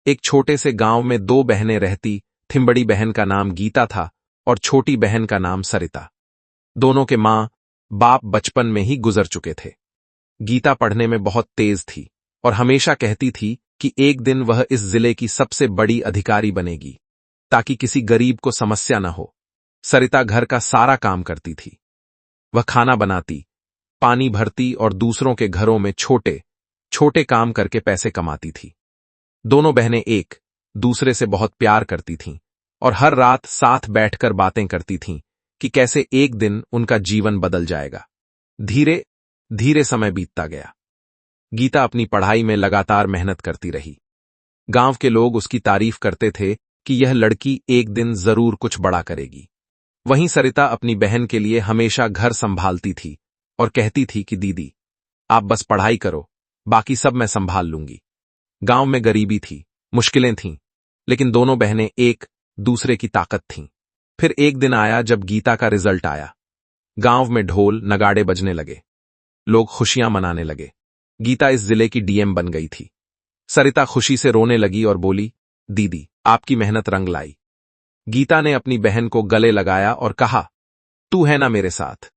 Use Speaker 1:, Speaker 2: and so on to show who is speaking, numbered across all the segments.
Speaker 1: एक छोटे से गांव में दो बहनें रहती थीं। बड़ी बहन का नाम गीता था और छोटी बहन का नाम सरिता। दोनों के माँ बाप बचपन में ही गुजर चुके थे। गीता पढ़ने में बहुत तेज थी और हमेशा कहती थी कि एक दिन वह इस जिले की सबसे बड़ी अधिकारी बनेगी, ताकि किसी गरीब को समस्या न हो। सरिता घर का सारा काम करती थी। वह खाना बनाती, पानी भरती और दूसरों के घरों में छोटे छोटे काम करके पैसे कमाती थी। दोनों बहनें एक दूसरे से बहुत प्यार करती थीं और हर रात साथ बैठकर बातें करती थीं कि कैसे एक दिन उनका जीवन बदल जाएगा। धीरे धीरे समय बीतता गया। गीता अपनी पढ़ाई में लगातार मेहनत करती रही। गांव के लोग उसकी तारीफ करते थे कि यह लड़की एक दिन जरूर कुछ बड़ा करेगी। वहीं सरिता अपनी बहन के लिए हमेशा घर संभालती थी और कहती थी कि दीदी, आप बस पढ़ाई करो, बाकी सब मैं संभाल लूंगी। गांव में गरीबी थी, मुश्किलें थीं, लेकिन दोनों बहनें एक दूसरे की ताकत थीं। फिर एक दिन आया जब गीता का रिजल्ट आया। गांव में ढोल नगाड़े बजने लगे, लोग खुशियां मनाने लगे। गीता इस जिले की डीएम बन गई थी। सरिता खुशी से रोने लगी और बोली, दीदी, आपकी मेहनत रंग लाई। गीता ने अपनी बहन को गले लगाया और कहा, तू है ना मेरे साथ,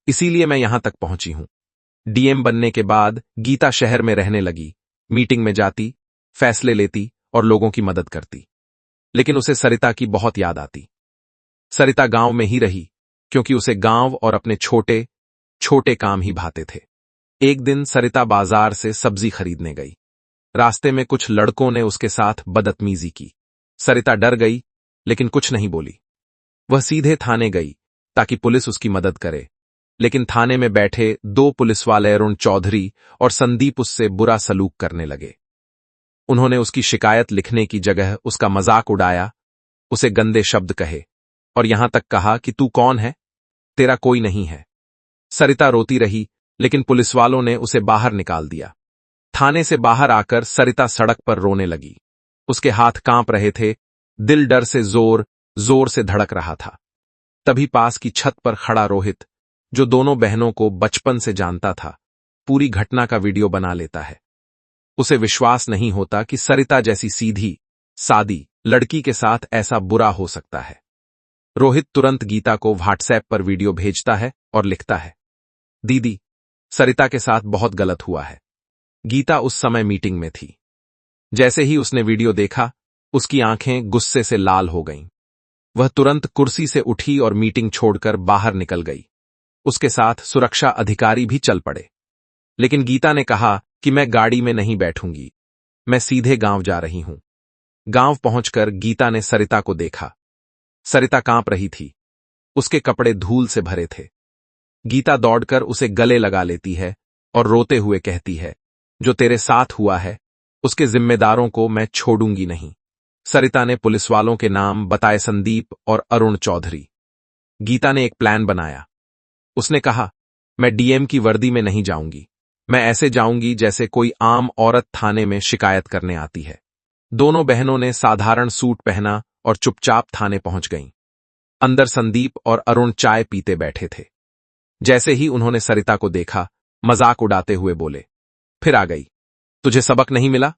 Speaker 1: इसीलिए मैं यहां तक पहुंची हूं। डीएम बनने के बाद गीता शहर में रहने लगी, मीटिंग में जाती, फैसले लेती और लोगों की मदद करती। लेकिन उसे सरिता की बहुत याद आती। सरिता गांव में ही रही क्योंकि उसे गांव और अपने छोटे छोटे काम ही भाते थे। एक दिन सरिता बाजार से सब्जी खरीदने गई। रास्ते में कुछ लड़कों ने उसके साथ बदतमीजी की। सरिता डर गई, लेकिन कुछ नहीं बोली। वह सीधे थाने गई ताकि पुलिस उसकी मदद करे, लेकिन थाने में बैठे दो पुलिस वाले अरुण चौधरी और संदीप उससे बुरा सलूक करने लगे। उन्होंने उसकी शिकायत लिखने की जगह उसका मजाक उड़ाया, उसे गंदे शब्द कहे और यहां तक कहा कि तू कौन है, तेरा कोई नहीं है। सरिता रोती रही, लेकिन पुलिस वालों ने उसे बाहर निकाल दिया। थाने से बाहर आकर सरिता सड़क पर रोने लगी। उसके हाथ कांप रहे थे, दिल डर से जोर जोर से धड़क रहा था। तभी पास की छत पर खड़ा रोहित, जो दोनों बहनों को बचपन से जानता था, पूरी घटना का वीडियो बना लेता है। उसे विश्वास नहीं होता कि सरिता जैसी सीधी सादी लड़की के साथ ऐसा बुरा हो सकता है। रोहित तुरंत गीता को व्हाट्सएप पर वीडियो भेजता है और लिखता है, दीदी, सरिता के साथ बहुत गलत हुआ है। गीता उस समय मीटिंग में थी। जैसे ही उसने वीडियो देखा, उसकी आंखें गुस्से से लाल हो गईं। वह तुरंत कुर्सी से उठी और मीटिंग छोड़कर बाहर निकल गई। उसके साथ सुरक्षा अधिकारी भी चल पड़े। लेकिन गीता ने कहा कि मैं गाड़ी में नहीं बैठूंगी, मैं सीधे गांव जा रही हूं। गांव पहुंचकर गीता ने सरिता को देखा। सरिता कांप रही थी, उसके कपड़े धूल से भरे थे। गीता दौड़कर उसे गले लगा लेती है और रोते हुए कहती है, जो तेरे साथ हुआ है, उसके जिम्मेदारों को मैं छोड़ूंगी नहीं। सरिता ने पुलिस वालों के नाम बताए, संदीप और अरुण चौधरी। गीता ने एक प्लान बनाया। उसने कहा, मैं डीएम की वर्दी में नहीं जाऊंगी, मैं ऐसे जाऊंगी जैसे कोई आम औरत थाने में शिकायत करने आती है। दोनों बहनों ने साधारण सूट पहना और चुपचाप थाने पहुंच गईं। अंदर संदीप और अरुण चाय पीते बैठे थे। जैसे ही उन्होंने सरिता को देखा, मजाक उड़ाते हुए बोले, फिर आ गई, तुझे सबक नहीं मिला?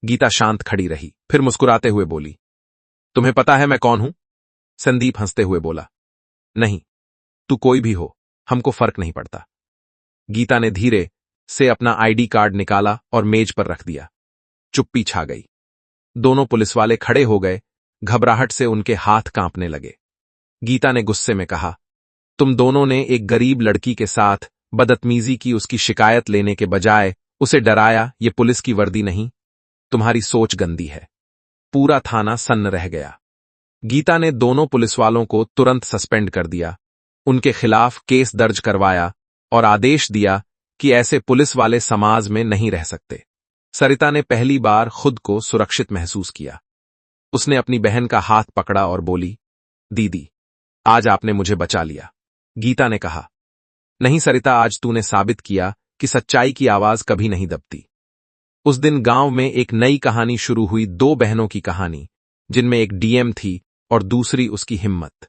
Speaker 1: गीता शांत खड़ी रही, फिर मुस्कुराते हुए बोली, तुम्हें पता है मैं कौन हूं? संदीप हंसते हुए बोला, नहीं, तू कोई भी हो, हमको फर्क नहीं पड़ता। गीता ने धीरे से अपना आईडी कार्ड निकाला और मेज पर रख दिया। चुप्पी छा गई। दोनों पुलिस वाले खड़े हो गए, घबराहट से उनके हाथ कांपने लगे। गीता ने गुस्से में कहा, तुम दोनों ने एक गरीब लड़की के साथ बदतमीजी की, उसकी शिकायत लेने के बजाय उसे डराया। ये पुलिस की वर्दी नहीं, तुम्हारी सोच गंदी है। पूरा थाना सन्न रह गया। गीता ने दोनों पुलिस वालों को तुरंत सस्पेंड कर दिया, उनके खिलाफ केस दर्ज करवाया और आदेश दिया कि ऐसे पुलिस वाले समाज में नहीं रह सकते। सरिता ने पहली बार खुद को सुरक्षित महसूस किया। उसने अपनी बहन का हाथ पकड़ा और बोली, दीदी, आज आपने मुझे बचा लिया। गीता ने कहा, नहीं सरिता, आज तूने साबित किया कि सच्चाई की आवाज कभी नहीं दबती। उस दिन गांव में एक नई कहानी शुरू हुई, दो बहनों की कहानी, जिनमें एक डीएम थी और दूसरी उसकी हिम्मत।